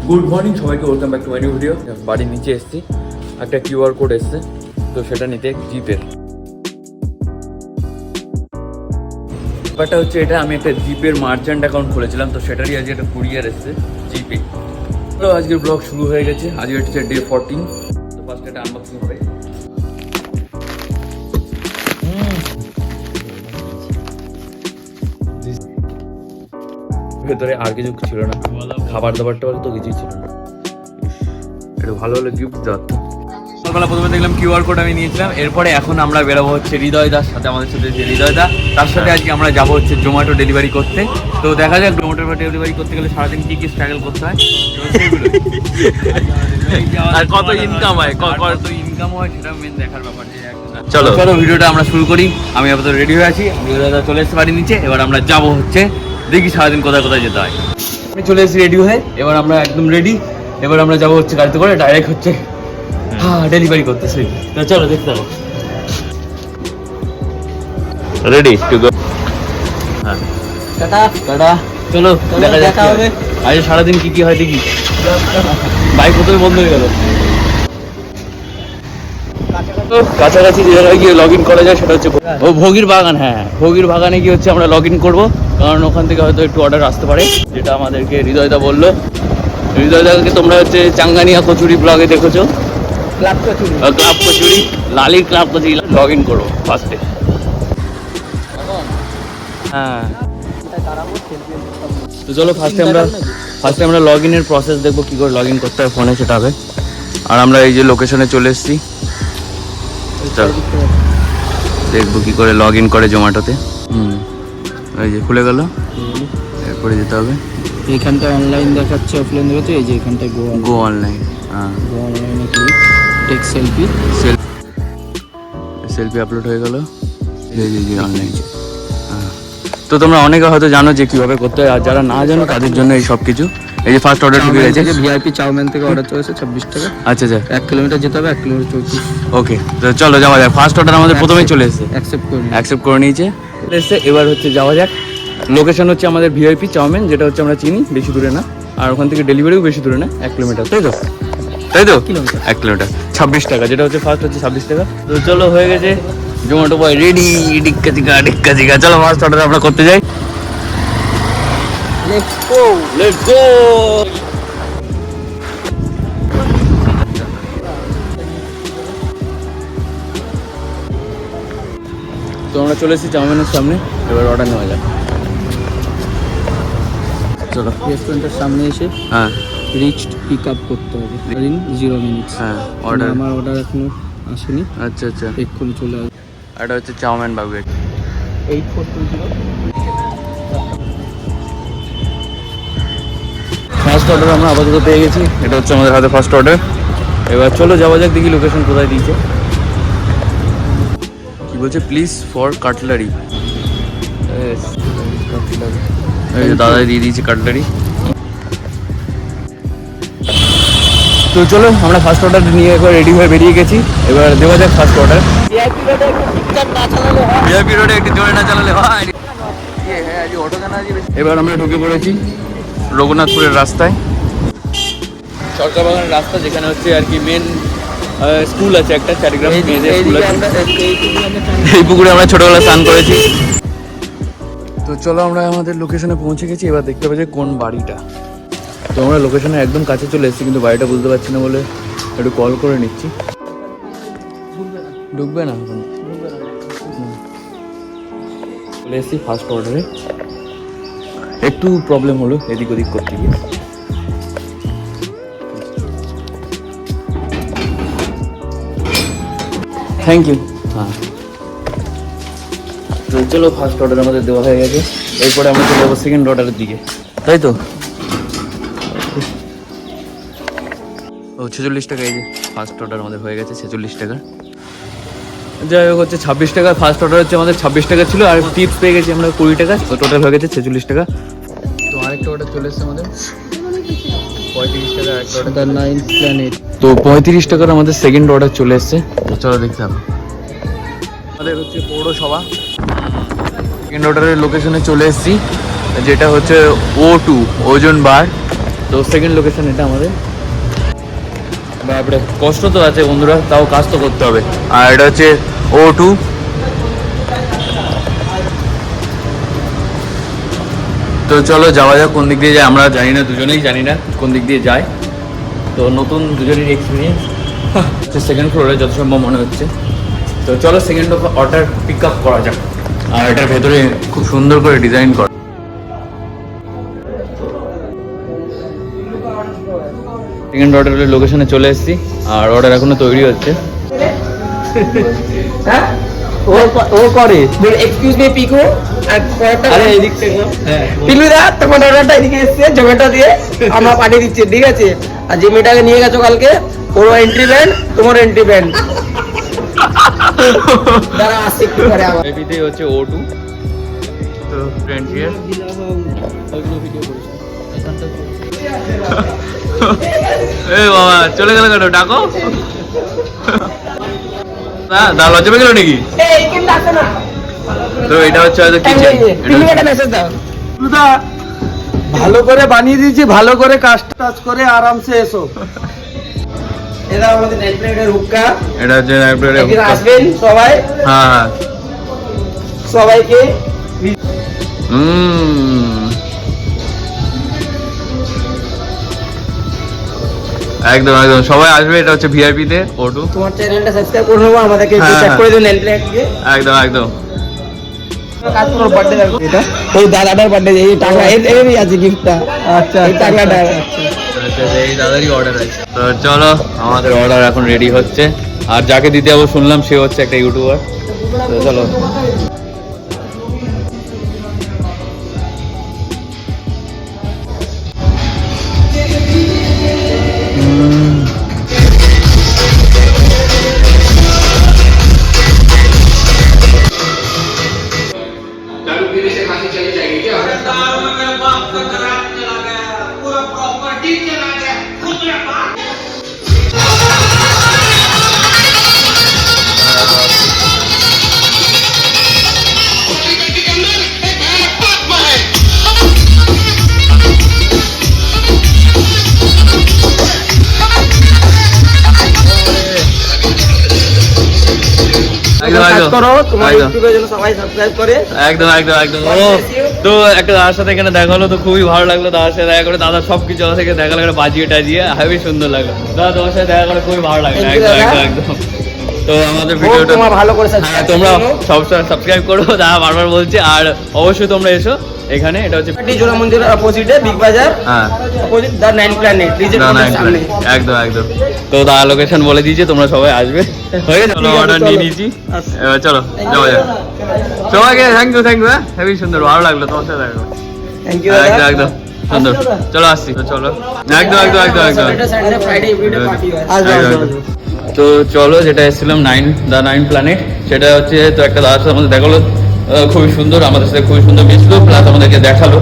Good morning সবাইকে, welcome back to my new video. বাড়ির নিচে এসেছি, একটা কিউআর কোড এসছে, তো সেটা নিতে জিপের ব্যাপারটা হচ্ছে এটা আমি একটা জিপের মার্চেন্ট অ্যাকাউন্ট খুলেছিলাম, তো সেটারই আজকে একটা কুরিয়ার এসছে জিপে। তো আজকের ব্লগ শুরু হয়ে গেছে, আজকে হচ্ছে ডে 14। তো ফার্স্ট একটা আনবক্সিং হবে। ভেতরে আর কিছু ছিল না, খাবার দাবারটা তো কিছুই ছিল না। এটা ভালো হলো গিফট দেওয়ার। সকালবেলা প্রথমে দেখলাম কিউআর কোড আমি নিয়েছিলাম, এরপরে এখন আমরা বেরোবো হচ্ছে হৃদয় দার সাথে, আমাদের সাথে যে হৃদয় দা, তার সাথে আজকে আমরা যাবো হচ্ছে জোম্যাটো ডেলিভারি করতে। তো দেখা যাক জোম্যাটো ডেলিভারি করতে গেলে সারাদিন কি কি স্ট্রাগল করতে হয়, আর কত ইনকাম হয়, কত ইনকাম হয় সেটা মেন দেখার ব্যাপার। চলো চলো ভিডিওটা আমরা শুরু করি। আমি আপাতত রেডি হয়ে আছি, হৃদয় দা চলে এসেছে বাড়ির নিচে। এবার আমরা যাবো হচ্ছে, দেখি সারাদিন কোথায় কোথায় যেতে হয়। আমি চলে এসেছি রেডি হয়ে, এবার আমরা একদম রেডি। এবার আমরা যাবো হচ্ছে গাড়িতে করে ডাইরেক্ট হচ্ছে ডেলিভারি করতেছি। চলো দেখতে থাকো। Ready to go. হ্যাঁ টাটা টাটা, চলো দেখা হবে। আজ সারাদিন কি কি হয় দেখি। বাইক প্রথমে বন্ধ হয়ে গেল। কাছাকাছি যে জায়গায় গিয়ে লগ ইন করা যায় সেটা হচ্ছে ও ভোগীর বাগান। হ্যাঁ, ভোগীর বাগানে গিয়ে হচ্ছে আমরা লগ ইন করবো, কারণ ওখান থেকে হয়তো একটু অর্ডার আসতে পারে, যেটা আমাদেরকে হৃদয়দা বললো। হৃদয়দাকে তোমরা হচ্ছে চাঙ্গানিয়া কচুরি ব্লগে দেখেছো, ক্লাব কচুরি, লালির ক্লাব কচুরি লগ ইন করো ফার্স্টে। হ্যাঁ তো চলো ফার্স্টে আমরা লগ ইনের প্রসেস দেখবো, কী করে লগ ইন করতে হয় ফোনে, সেটা হবে। আর আমরা এই যে লোকেশনে চলে এসেছি, চলো দেখবো কী করে লগ ইন করে জোম্যাটোতে। এই যে খুলে গেল, এরপরে যেতে হবে। এইখানটা অনলাইন দেখাচ্ছে, অফলাইন দেখাচ্ছে। এই যে এখানটায় গো অনলাইন। হ্যাঁ, গো অনলাইনে ক্লিক, টেক সেলফি আপলোড হয়ে গেল। জি অনলাইন। হ্যাঁ, তো তোমরা অনেকে হয়তো জানো যে কীভাবে করতে হয়, আর যারা না জানো তাদের জন্য এই সব কিছু। এই যে ফার্স্ট অর্ডার ঢুকে গেছে, ভিআইপি চাউমিন থেকে অর্ডার চলেছে 26 টাকা। আচ্ছা আচ্ছা, 1 কিলোমিটার যেতে হবে, 1 কিলোমিটার 34। ওকে, তো চলো যাওয়া যাক। ফার্স্ট অর্ডার আমাদের প্রথমেই চলে এসেছে, অ্যাকসেপ্ট করে নিয়েছে। এবার হচ্ছে যাওয়া যাক। লোকেশন হচ্ছে আমাদের ভিআইপি চাউমিন, যেটা হচ্ছে আমরা চিনি, বেশি দূরে না। আর ওখান থেকে ডেলিভারিও বেশি দূরে না, 1 কিলোমিটার, তাই তো 1 কিলোমিটার 26 টাকা, যেটা হচ্ছে ফার্স্ট হচ্ছে 26 টাকা। তো চলো হয়ে গেছে, জোম্যাটো বয় রেডি। ডিক্কা চিকা, চলো ফার্স্ট অর্ডার আমরা করতে যাই। Let's go. তো আমরা চলে এসেছি চাউমিনের সামনে, এবার অর্ডার নেওয়া যাক। চলো রেস্টুরেন্টের সামনে এসে হ্যাঁ রিচড পিক আপ করতে হবে ইন 0 মিনিটস। হ্যাঁ, অর্ডার আমার অর্ডার এখনো আসেনি। আচ্ছা আচ্ছা, এক্ষুনি চলে আসবে। এটা হচ্ছে চাউমিন বাগুয়েট 8420। ফার্স্ট অর্ডার আমরা আপাতত পেয়ে গেছি, এটা হচ্ছে আমাদের হাতে ফার্স্ট অর্ডার। এবার চলো যাওয়া যাক, দেখি লোকেশন কোথায় দিয়েছে। কি বলছে, প্লিজ ফর কাটলারি। এই যে দাদাই দিয়ে দিয়েছে কাটলারি। তো চলো আমরা ফার্স্ট অর্ডার নিয়ে একবার রেডি হয়ে বেরিয়ে গেছি, এবার দেওয়া যাক ফার্স্ট অর্ডার। ভিআইপি রোডে একটু জোরে না চালালে হয়। এবার আমরা ঢুকে পড়েছি রঘুনাথপুরের রাস্তায়, সরকার বাগানের রাস্তা, যেখানে হচ্ছে আর কি মেন স্কুল আছে একটা, চারিগ্রাম মেয়েদের স্কুল আছে। এই পুকুরে আমরা ছোটবেলা স্নান করেছি। তো চলো আমরা আমাদের লোকেশনে পৌঁছে গেছি, এবার দেখতে পাচ্ছি কোন বাড়িটা। তো আমরা লোকেশনে একদম কাছে চলে এসেছি, কিন্তু বাড়িটা বুঝতে পারছি না বলে একটু কল করে নিচ্ছি। ঢুকবে না এখন, চলে এসেছি ফার্স্ট অর্ডারে। একটু প্রবলেম হলো এদিক ওদিক করতে গিয়ে। Thank you. হ্যাঁ, তো চলো ফার্স্ট অর্ডার আমাদের দেওয়া হয়ে গেছে, এরপরে আমরা চলে যাবো সেকেন্ড অর্ডারের দিকে, তাই তো। ও 46 টাকা, এই যে ফার্স্ট অর্ডার আমাদের হয়ে গেছে 46 টাকা। যাই হোক, হচ্ছে 26 টাকা ফার্স্ট অর্ডার হচ্ছে আমাদের 26 টাকা ছিল, আর টিপস পেয়ে গেছি আমরা 20 টাকা, টোটাল হয়ে গেছে 46 টাকা। তো আরেকটা অর্ডার চলে এসেছে আমাদের 35 টাকা, একটা অর্ডার 9 প্ল্যানেট। তো 35 টাকার আমাদের সেকেন্ড অর্ডার চলে এসছে। তো চলো দেখতে হবে। আমাদের হচ্ছে পৌরসভা, সেকেন্ড অর্ডারের লোকেশনে চলে এসেছি, যেটা হচ্ছে O2 ওজন বার। তো সেকেন্ড লোকেশন এটা আমাদের। বাপরে কষ্ট তো আছে বন্ধুরা, তাও কাজ তো করতে হবে। আর এটা হচ্ছে O2। তো চলো যাওয়া যাক কোন দিক দিয়ে যায়, আমরা জানি না, দুজনেই জানি না কোন দিক দিয়ে যায়। তো নতুন দুজনের এক্সপিরিয়েন্স সেকেন্ড ফ্লোরে যত সম্ভব মনে হচ্ছে। তো চলো সেকেন্ড অর্ডার পিক আপ করা যাক। আর এটার ভেতরে খুব সুন্দর করে ডিজাইন করা। সেকেন্ড অর্ডারের লোকেশনে চলে এসেছি, আর অর্ডার এখনো তৈরি হচ্ছে। হ্যাঁ ও করে এক্সকিউজ মি পিকু, আরে এদিক থেকে পিলু দা তোমার অর্ডারটা এদিকে এসেছে জোম্যাটো দিয়ে, আমরা পাঠিয়ে দিচ্ছি, ঠিক আছে? আর যে মেয়েটাকে নিয়ে গেছো কালকে, ওর এন্ট্রি ব্যান্ড, তোমার এন্ট্রি ব্যান্ড। দাঁড়া আসছে একটু পরে আবার। এপিতে হচ্ছে O2। তো ফ্রেন্ড হিয়ার এ বাবা চলে গেল কেন, ডাকো না, দা লজ্জা পেয়ে গেল নাকি? এই কিন্তু আসে না। তো এটা হচ্ছে হয়তো কিচেন। পিলু একটা মেসেজ দাও। সুদা ভালো করে বানিয়ে দিয়েছি, ভালো করে কাজ টাজ করে আরামসে এসো। এটা আমাদের নেল প্লেটের হুক্কা। এটা হচ্ছে একদিন আসবেন সবাই, হ্যাঁ সবাইকে একদম একদম সবাই আসবে। এটা হচ্ছে ভিআইপি তে O2। তোমার চ্যানেলটা সাবস্ক্রাইব করে নেবো, আমাদেরকে হ্যাঁ, চেক হ্যাঁ। করে দিও নেল প্লেট দিয়ে। একদম একদম কাজ করো বার্থডে দেখো এটা। ওই দাদাটার বার্থডে, এই টাকা এই আছে গিফটটা। আচ্ছা এই টাকাটা এই দাদারই অর্ডার আছে। তো চলো আমাদের অর্ডার এখন রেডি হচ্ছে। আর যাকে দিতে যাবো শুনলাম সে হচ্ছে একটা ইউটিউবার। তো চলো একদম কাজ একদম করো, তোমার একদম ইউটিউবের জন্য সবাই সাবস্ক্রাইব করে। একদম একদম একদম ও তো একটা দাদার সাথে এখানে দেখা হলো, তো খুবই ভালো লাগলো দাদার সাথে দেখা করে। দাদা সবকিছু আমার থেকে দেখা লাগলো, বাজিয়ে টাজিয়ে হেবি সুন্দর লাগলো। দাদা তোমার সাথে দেখা করে খুবই ভালো লাগলো। Thank you, একদম দাদা। একদম একদম। তো আমাদের ও, ভিডিওটা তোমার ভালো করে হ্যাঁ সাবস্ক্রাইব তোমরা সবসময় সাবস্ক্রাইব করো, দাদা বারবার বলছে। আর অবশ্যই তোমরা এসো এখানে। এটা হচ্ছে জোড়া মন্দিরের অপোজিটে বিগ বাজার, হ্যাঁ অপোজিট দা নাইন প্ল্যানেট, ডিজে না, না, সামনে। একদম একদম। তো দাদা লোকেশন বলে দিয়েছে, তোমরা সবাই আসবে। হয়ে গেছে, ঠিক আছে, অর্ডার চলো। নিয়ে নিয়েছি। এবার চলো যাওয়া যাক। সবাইকে থ্যাংক ইউ হ্যাঁ, হেবি সুন্দর, ভালো লাগলো তোমার সাথে দেখা করে। থ্যাংক ইউ একদম দাদা। একদম সুন্দর। চলো আসছি, তো চলো একদম একদম একদম একদম Saturday Sunday Friday everyday party হয়। একদম, একদম। তো চলো যেটা এসেছিলাম দা নাইন প্ল্যানেট, সেটা হচ্ছে তো একটা দাদার সাথে আমাদের দেখালো, খুবই সুন্দর, আমাদের সাথে খুবই সুন্দর মিশলো, প্লাস আমাদেরকে দেখালো।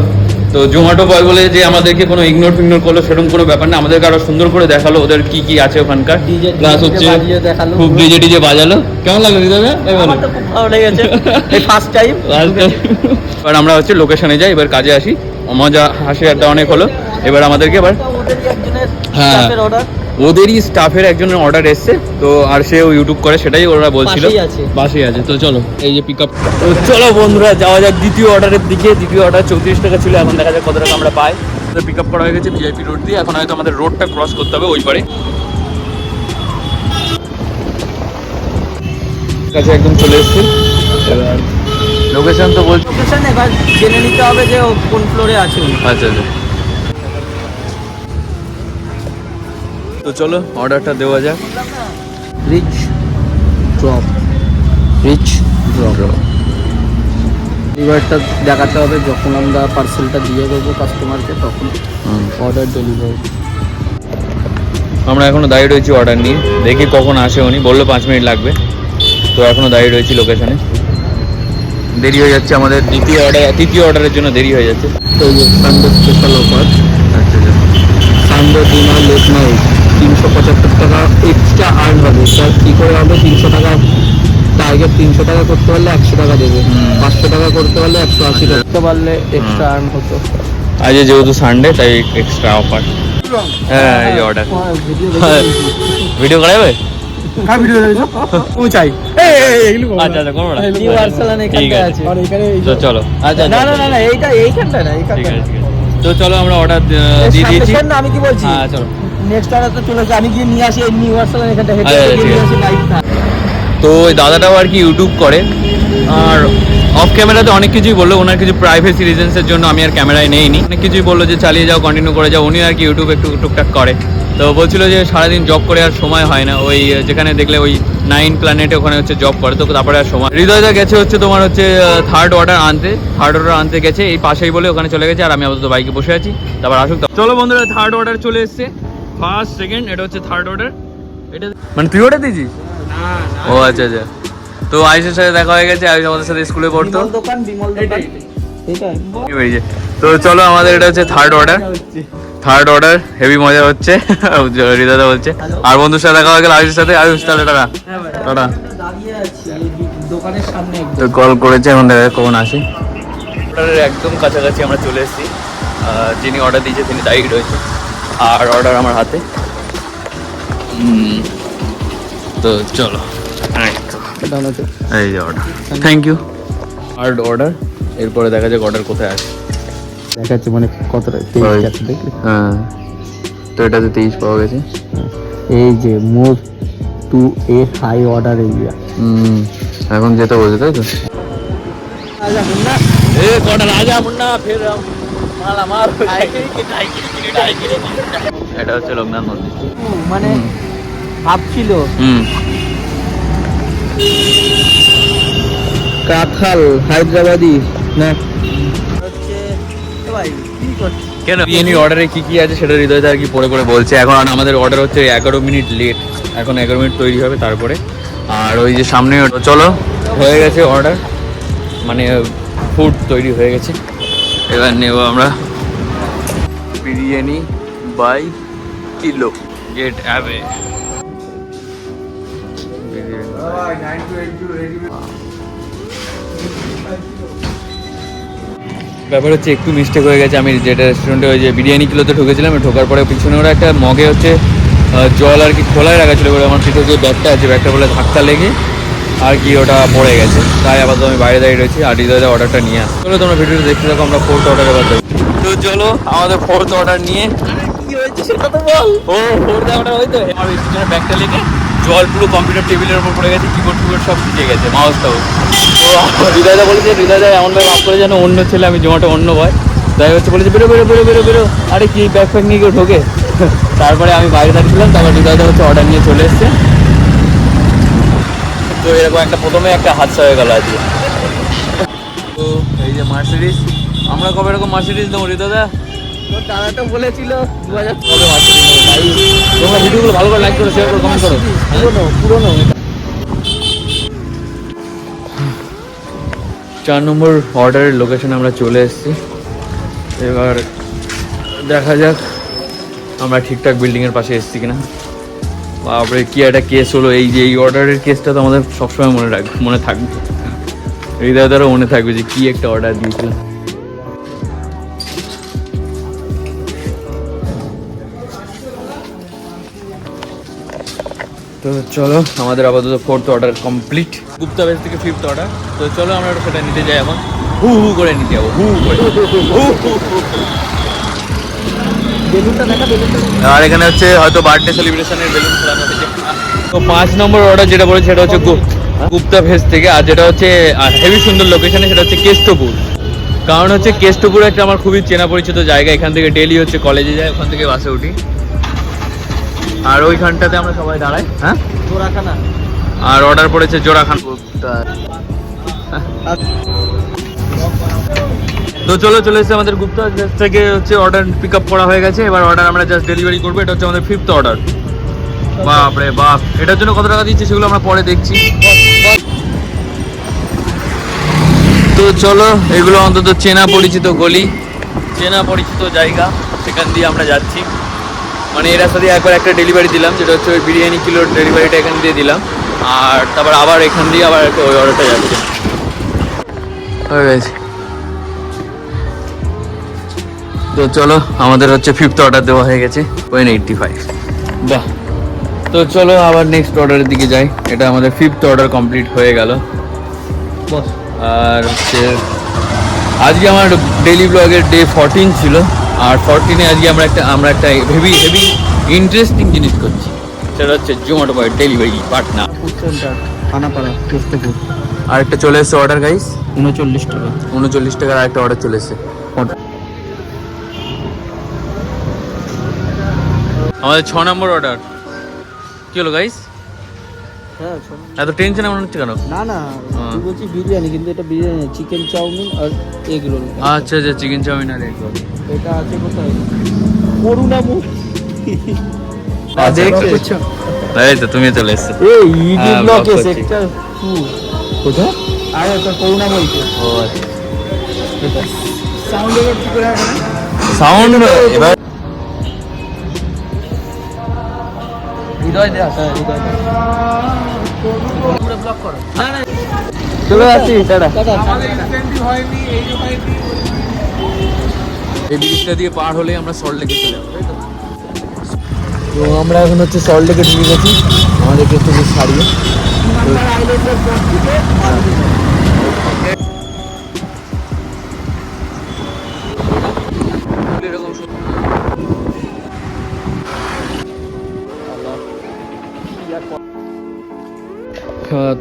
তো জোম্যাটো বয় বলে যে আমাদেরকে কোনো ইগনোর ফিগনোর করলো সেরকম কোনো ব্যাপার না, আমাদেরকে আরো সুন্দর করে দেখালো ওদের কি কি আছে ওখানকার। প্লাস হচ্ছে দেখালো, খুব ডিজে টিজে বাজালো। কেমন লাগলো হৃদয়? আমার তো খুব ভালো লেগেছে, এই ফার্স্ট টাইম। এবার আমরা হচ্ছে লোকেশনে যাই, এবার কাজে আসি। মজা হাসি আড্ডা অনেক হলো। এবার আমাদেরকে এবার হ্যাঁ ওদেরই স্টাফের একজনের অর্ডার এসছে, তো আর সেও ইউটিউব করে, সেটাই ওরা বলছিল বাসেই আছে। তো চলো এই যে পিক আপ, তো চলো বন্ধুরা যাওয়া যাক দ্বিতীয় অর্ডারের দিকে। দ্বিতীয় অর্ডার 34 টাকা ছিল, এখন দেখা যাক কত টাকা আমরা পাই। পিক আপ করা হয়ে গেছে ভিআইপি রোড দিয়ে, এখন হয়তো আমাদের রোডটা ক্রস করতে হবে ওই পারে। কাছে একদম চলে এসেছি। এবার লোকেশন তো বলছি, লোকেশন এবার জেনে নিতে হবে যে ও কোন ফ্লোরে আছে উনি। আচ্ছা আচ্ছা। তো চলো অর্ডারটা দেওয়া যাক। Reach drop, reach drop. ডেলিভারিটা দেখাতে হবে যখন আমরা পার্সেলটা দিয়ে দেবো কাস্টমারকে, তখন অর্ডার ডেলিভারি। আমরা এখনো দাঁড়িয়ে রয়েছি অর্ডার নিয়ে, দেখি কখন আসে উনি। বললো 5 মিনিট লাগবে, তো এখনো দাঁড়িয়ে রয়েছি লোকেশনে। দেরি হয়ে যাচ্ছে আমাদের তৃতীয় অর্ডারের জন্য দেরি হয়ে যাচ্ছে। তো এই সানডে স্পেশাল অফার, আচ্ছা আচ্ছা। সানডে ডিনার লেট নাইট 375 টাকা এক্সট্রা আর্ন হবে। স্যার কী করে হবে? 300 টাকা টার্গেট, 300 টাকা করতে পারলে 100 টাকা দেবে, 500 টাকা করতে পারলে 180 টাকা করতে পারলে এক্সট্রা আর্ন হতো। আজ যেহেতু সানডে তাই এক্সট্রা অফার। হ্যাঁ এই যে অর্ডার ভিডিও করাবে ও চাই আচ্ছা আচ্ছা কোনো না নিউ আর্সেনাল এখানটা আছে আর এখানে তো চলো আচ্ছা না না না না এইটা এইখানটা না ঠিক এইখানটা আছে ঠিক আছে তো চলো আমরা অর্ডার দিয়ে দিয়েছি। আমি কি বলছি হ্যাঁ চলো নেক্সট অর্ডার তো চলে আসে আমি গিয়ে নিয়ে আসি এই নিউ আর্সেনাল এখানটা হেঁটে আচ্ছা, হেঁটে ঠিক নিয়ে আছে। আসি লাইভ না তো ওই দাদাটাও আর কি ইউটিউব করে আর অফ ক্যামেরাতে অনেক কিছুই বললো, ওনার কিছু প্রাইভেসি রিজনসের জন্য আমি আর ক্যামেরায় নেইনি। অনেক কিছুই বললো যে চালিয়ে যাও কন্টিনিউ করে যাও, উনি আর কি ইউটিউব একটু টুকটাক করে। তো বলছিল যে সারাদিন জব করে আর সময় হয় না, ওই যেখানে দেখলে ওই 9 প্ল্যানেটে ওখানে হচ্ছে জব করে, তো তারপরে আর সময়। হৃদয়দা গেছে হচ্ছে তোমার হচ্ছে থার্ড অর্ডার আনতে গেছে এই পাশেই বলে ওখানে চলে গেছে, আর আমি আপাতত বাইকে বসে আছি, তারপর আসুক। চলো বন্ধুরা থার্ড অর্ডার চলে এসছে, ফার্স্ট সেকেন্ড এটা হচ্ছে থার্ড অর্ডার। এটা মানে তুই অর্ডার দিয়েছিস? ও আচ্ছা আচ্ছা। তো আয়ুষের সাথে দেখা হয়ে গেছে, আয়ুষ আমাদের সাথে স্কুলে পড়তো। বিমল দোকান এটাই বেরিয়েছে। তো চলো আমাদের এটা হচ্ছে থার্ড অর্ডার হেভি মজা হচ্ছে হৃদয়দা বলছে। আর বন্ধুর সাথে দেখা হয়ে গেল আয়ুষের সাথে, আয়ুষ তাহলে টাটা টাটা। দাঁড়িয়ে আছি এই দোকানের সামনে তো কল করেছে, এখন দেখা যাক কখন আসি। অর্ডারের একদম কাছাকাছি আমরা চলে এসেছি, যিনি অর্ডার দিয়েছে তিনি দায়িত্ব রয়েছে, আর অর্ডার আমার হাতে। তো চলো এই যে order, thank you. Third order, এরপরে দেখা যাক অর্ডার কোথায় আসে। দেখাচ্ছে মানে কতটা তেইশ আছে দেখলি? হ্যাঁ তো এটাতে 23 পাওয়া গেছে। এই যে move to a high order area. এখন যেতে বলছে তাই তো। এটা হচ্ছে লোকনাথ মন্দির, মানে ভাবছিল কাঁঠাল হায়দ্রাবাদি না হচ্ছে ভাই কি করছিস কেন বিরিয়ানির অর্ডারে কি কি আছে সেটা হৃদয়দা আর কি পরে পরে বলছে। এখন আমাদের অর্ডার হচ্ছে 11 মিনিট লেট, এখন 11 মিনিট তৈরি হবে তারপরে। আর ওই যে সামনে চলো হয়ে গেছে অর্ডার, মানে ফুড তৈরি হয়ে গেছে। এবার নেব আমরা বিরিয়ানি বাই কিলো, গেট অ্যাবে ব্যাপার হচ্ছে একটু মিস্টেক হয়ে গেছে। আমি যেটা রেস্টুরেন্টে ওই যে বিরিয়ানি কিলোতে ঢুকেছিলাম, ঢোকার পরে পিছনে ওরা একটা মগে হচ্ছে জল আর কি খোলাই রাখা ছিল, বলে আমার পিঠে যে ব্যাগটা আছে ব্যাগটা বলে ধাক্কা লেগে আর কি ওটা পড়ে গেছে, তাই আপাতত আমি বাইরে দাঁড়িয়ে রয়েছি। আর হৃদয়দা অর্ডারটা নিয়ে আসি। চলো তোমরা ভিডিওটা দেখতে থাকো, আমরা ফোর্থ অর্ডার এবার দেবো। তো চলো আমাদের ফোর্থ অর্ডার নিয়ে কি হয়েছে সেটা তো বল ও ফোর্থ অর্ডার হয়তো আমার পিছনে ব্যাগটা লেগে জল পুরো কম্পিউটার টেবিলের উপর পড়ে গেছে, কিবোর্ড সব ভিজে গেছে, মাউসটাও। তো হৃদয়দা বলেছে, হৃদয়দা এমনভাবে ভাব করে যেন অন্য ছেলে, আমি জোম্যাটো অন্য ভয় তাই হচ্ছে বলেছে বেরো বেরো বেরো বেরো বেরো, আরে কি ব্যাগ ফ্যাগ নিয়ে কেউ ঢোকে। তারপরে আমি বাইরে দাঁড়িয়েছিলাম, তারপর হৃদয়দা হচ্ছে অর্ডার নিয়ে চলে এসছে। তো এরকম একটা প্রথমে একটা হাদসা হয়ে গেল আজকে। তো এই যে মার্সিডিজ, আমরা কবে এরকম মার্সিডিজ দেবো হৃদয়দা? তোর দাদাটা বলেছিল 2000 কবে মার্সিডিজ দেবো ভাই? তোমরা ভিডিওগুলো ভালো করে লাইক করো, শেয়ার করো, কমেন্ট করো। পুরনো 4 নম্বর অর্ডারের লোকেশনে আমরা চলে এসেছি। এবার দেখা যাক আমরা ঠিকঠাক বিল্ডিংয়ের পাশে এসেছি কিনা। বাপরে কি একটা কেস হলো, এই যে এই অর্ডারের কেসটা তো আমাদের সবসময় মনে থাকবে, হৃদয়দারও মনে থাকবে যে কি একটা অর্ডার দিয়েছিলাম। তো চলো আমাদের আপাতত fourth order complete, Gupta base থেকে ফিফথ অর্ডার। তো চলো আমরা সেটা নিতে যাই এখন, হু হু করে নিতে যাবো, হু করে। বেলুনটা দেখা বেলুনটা আর এখানে হচ্ছে হয়তো বার্থডে সেলিব্রেশনের বেলুন ফোলানো হয়েছে। তো 5 নম্বর অর্ডার যেটা বলেছে সেটা হচ্ছে গুপ্তা ভেজ থেকে, আর যেটা হচ্ছে হেভি সুন্দর লোকেশনে সেটা হচ্ছে কেষ্টপুর। কারণ হচ্ছে কেষ্টপুর একটা আমার খুবই চেনা পরিচিত জায়গা, এখান থেকে ডেলি হচ্ছে কলেজে যাই, ওখান থেকে বাসে উঠি, আর ওইখানটাতে আমরা সবাই দাঁড়াই। হ্যাঁ জোড়াখানা আর অর্ডার পড়েছে জোড়াখান। তো চলে এসেছে আমাদের গুপ্তা থেকে হচ্ছে অর্ডার পিক আপ করা হয়ে গেছে। এবার অর্ডার আমরা জাস্ট ডেলিভারি করবো, এটা হচ্ছে আমাদের ফিফথ অর্ডার। বাপ রে বাপ, এটার জন্য কত টাকা দিচ্ছে সেগুলো আমরা পরে দেখছি। তো চলো এগুলো অন্তত চেনা পরিচিত গলি, চেনা পরিচিত জায়গা, সেখান দিয়ে আমরা যাচ্ছি। মানে এর সাথে একবার একটা ডেলিভারি দিলাম, যেটা হচ্ছে ওই বিরিয়ানি কিলোর ডেলিভারিটা এখান দিয়ে দিলাম, আর তারপর আবার এখান দিয়ে আবার ওই অর্ডারটা যাচ্ছে। হয়ে গেছে তো চলো আমাদের হচ্ছে 5th অর্ডার দেওয়া হয়ে গেছে 185। বাহ, তো চলো আবার নেক্সট অর্ডারের দিকে যাই। এটা আমাদের 5th অর্ডার কমপ্লিট হয়ে গেল। বস আর হচ্ছে আজকে আমার ডেইলি ব্লগের ডে 14 ছিল। আর 14-এ আজকে আমরা একটা হেভি ইন্টারেস্টিং জিনিস করছি, সেটা হচ্ছে Zomato boy delivery partner. Food centre খানাপাড়া কেষ্টপুর। আরেকটা চলে এসছে অর্ডার গাইস, 39 টাকা। 39 টাকার আরেকটা অর্ডার চলে এসছে। আমাদের 6 নম্বর অর্ডার। কি হলো গাইস, হ্যাঁ এত টেনশন এমন হচ্ছে কেন? না না হ্যাঁ। তুই বলছি বিরিয়ানি, কিন্তু এটা বিরিয়ানি চিকেন চাউমিন আর এগ রোল। আচ্ছা আচ্ছা, চিকেন চাউমিন আর এগ রোল। এটা আছে কোথায়? করুণামূর্তি। দেখছো? এই তো তুমি চলে এসছো। এই ইডি হ্যাঁ, ব্লকে vlog করছি। সেক্টর 2 কোথায়? আরে তো করুণামূর্তি। ও আচ্ছা, এটা সাউন্ড এবার কি করে হবে? সাউন্ড এবার হৃদয় দে আসা হৃদয় দে। পুরো ব্লক করো। চলে আসছি টাটা। এই ব্রিজটা দিয়ে পার হলে আমরা সল্ট লেকে চলে যাবো, তাই তো? তো আমরা এখন হচ্ছে সল্ট লেকে ঢুকে গেছি আমাদেরকে একটু ছাড়িয়ে।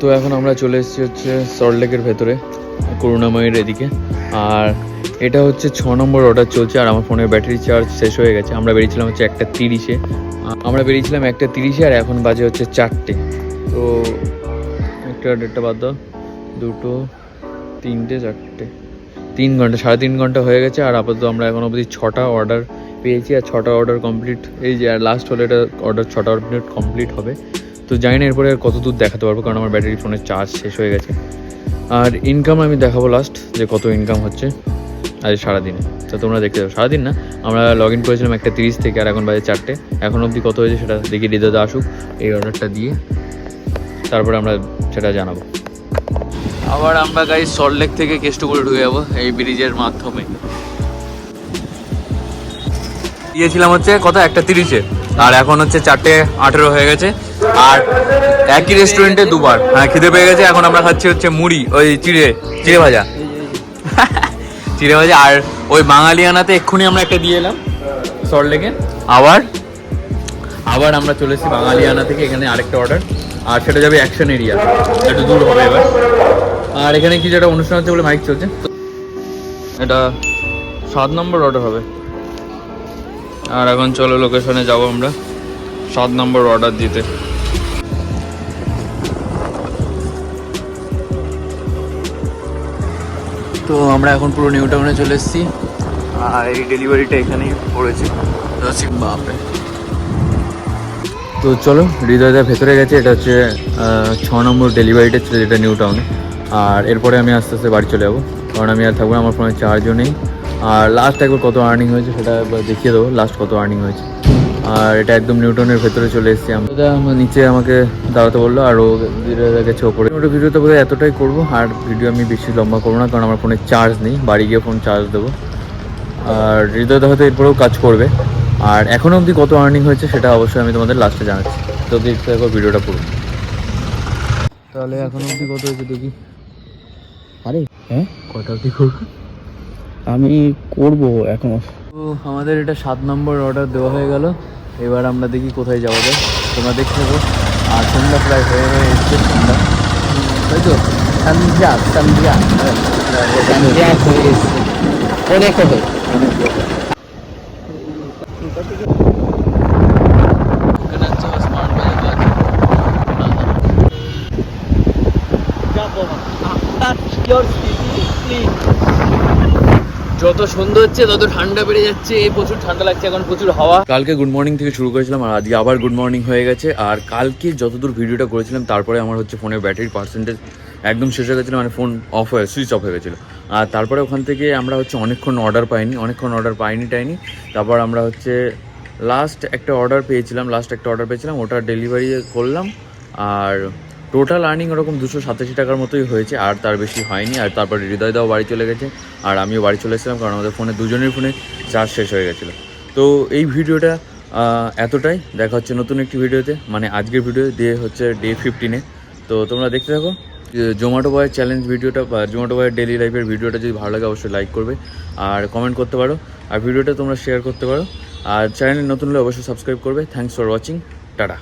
তো এখন আমরা চলে এসেছি হচ্ছে সল্ট লেকের ভেতরে, করুণাময়ের এদিকে। আর এটা হচ্ছে 6 নম্বর অর্ডার চলছে। আর আমার ফোনের ব্যাটারি চার্জ শেষ হয়ে গেছে। আমরা বেরিয়েছিলাম হচ্ছে 1:30-এ, আর এখন বাজে হচ্ছে 4টে। তো 1টা 1:30 বাদ দাও, 2টো 3টে 4টে, 3 ঘন্টা, 3.5 ঘন্টা হয়ে গেছে। আর আপাতত আমরা এখন অবধি 6টা অর্ডার পেয়েছি, আর 6টা অর্ডার কমপ্লিট। এই যে আর লাস্ট হলে এটা অর্ডার 6টা অর্ডার কমপ্লিট হবে। তো জানি না এরপরে আর কত দূর দেখাতে পারবো, কারণ আমার ব্যাটারি ফোনের চার্জ শেষ হয়ে গেছে। আর ইনকাম আমি দেখাবো লাস্ট, যে কত ইনকাম হচ্ছে আজ সারাদিনে। তো তোমরা দেখতে পাবো। সারাদিন না, আমরা লগ ইন করেছিলাম 1:30 থেকে, আর এখন বাজে 4টে। এখন অবধি কত হয়েছে সেটা দেখি, হৃদয়দা আসুক এই অর্ডারটা দিয়ে, তারপরে আমরা সেটা জানাবো। আবার আমরা গাইস সল্ট লেক থেকে কেষ্টপুরে ঢুকে যাবো এই ব্রিজের মাধ্যমে। দিয়েছিলাম হচ্ছে কত 1:30-এ, আর এখন হচ্ছে 4:18 হয়ে গেছে। আর একই রেস্টুরেন্টে দুবার, হ্যাঁ খিদে পেয়ে গেছে। এখন আমরা খাচ্ছি হচ্ছে মুড়ি, ওই চিড়ে ভাজা চিড়ে ভাজা। আর ওই বাঙালিয়ানাতে এক্ষুনি আমরা একটা দিয়ে এলাম সল্ট লেকে। আবার আমরা চলে এসেছি বাঙালিয়ানা থেকে, এখানে আরেকটা অর্ডার। আর সেটা যাবে অ্যাকশন এরিয়া, একটু দূর হবে এবার। আর এখানে কি যেটা অনুষ্ঠান হচ্ছে বলে মাইক চলছে। এটা 7 নম্বর অর্ডার হবে। আর এখন চলো লোকেশনে যাবো আমরা 7 নম্বর অর্ডার দিতে। তো আমরা এখন পুরো নিউ টাউনে চলে এসেছি, আর এই ডেলিভারিটা এখানেই পড়েছে। বাপরে। তো চলো, হৃদয়দার ভেতরে গেছে। এটা হচ্ছে 6 নম্বর ডেলিভারিটা ছিল, যেটা নিউ টাউনে। আর এরপরে আমি আস্তে আস্তে বাড়ি চলে যাবো, কারণ আমি আর থাকবো না, আমার ফোনে চার্জও নেই। আর লাস্ট একবার কত আর্নিং হয়েছে সেটা একবার দেখিয়ে দেবো, লাস্ট কত আর্নিং হয়েছে। আর এটা একদম নিউটনের ভেতরে চলে এসেছি আমরা। নিচে আমাকে দাঁড়াতে বললো, আর ও গেছে ওপরে। ওটা ভিডিওতে বোধ হয় এতটাই করবো, আর ভিডিও আমি বেশি লম্বা করবো না, কারণ আমার ফোনে চার্জ নেই। বাড়ি গিয়ে ফোন চার্জ দেবো। আর হৃদয়দা হয়তো এরপরেও কাজ করবে। আর এখনও অবধি কত আর্নিং হয়েছে সেটা অবশ্যই আমি তোমাদের লাস্টে জানাচ্ছি। তো দেখতে থাকো ভিডিওটা পুরো। তাহলে এখন অবধি কত হয়েছে দেখি। আরে হ্যাঁ কটা অবধি করবো আমি করব এখন। তো আমাদের এটা 7 নম্বর অর্ডার দেওয়া হয়ে গেল। এবার আমরা দেখি কোথায় যাওয়া যায়, তোমরা দেখতে থাকো। আর সন্ধ্যা প্রায় হয়ে এসছে, সন্ধ্যা, তাই তো? সন্ধ্যা হয়ে এসছে অনেক হবে। যত সন্ধ্যা হচ্ছে তত ঠান্ডা বেড়ে যাচ্ছে। প্রচুর ঠান্ডা লাগছে, এখন প্রচুর হাওয়া। কালকে গুড মর্নিং থেকে শুরু করেছিলাম, আর আজকে আবার গুড মর্নিং হয়ে গেছে। আর কালকে যতদূর ভিডিওটা করেছিলাম, তারপরে আমার হচ্ছে ফোনের ব্যাটারির পার্সেন্টেজ একদম শেষ হয়ে গেছিলো, মানে ফোন সুইচ অফ হয়ে গেছিলো। আর তারপরে ওখান থেকে আমরা হচ্ছে অনেকক্ষণ অর্ডার পাইনি টাইনি। তারপর আমরা হচ্ছে লাস্ট একটা অর্ডার পেয়েছিলাম, ওটা ডেলিভারি করলাম। আর টোটাল আর্নিং ওরকম 287 টাকার মতোই হয়েছে, আর তার বেশি হয়নি। আর তারপরে হৃদয়দাও বাড়ি চলে গেছে, আর আমিও বাড়ি চলে এসেছিলাম, কারণ আমাদের ফোনে দুজনের ফোনে চার্জ শেষ হয়ে গেছিলো। তো এই ভিডিওটা এতটাই। দেখা হচ্ছে নতুন একটি ভিডিওতে, মানে আজকের ভিডিও দিয়ে হচ্ছে ডে 15-এ। তো তোমরা দেখতে থাকো জোম্যাটো বয়ের চ্যালেঞ্জ ভিডিওটা বা জোম্যাটো বয়ের ডেলি লাইফের ভিডিওটা। যদি ভালো লাগে অবশ্যই লাইক করবে আর কমেন্ট করতে পারো, আর ভিডিওটা তোমরা শেয়ার করতে পারো, আর চ্যানেলে নতুন হলে অবশ্যই সাবস্ক্রাইব করবে। Thanks for watching, tata.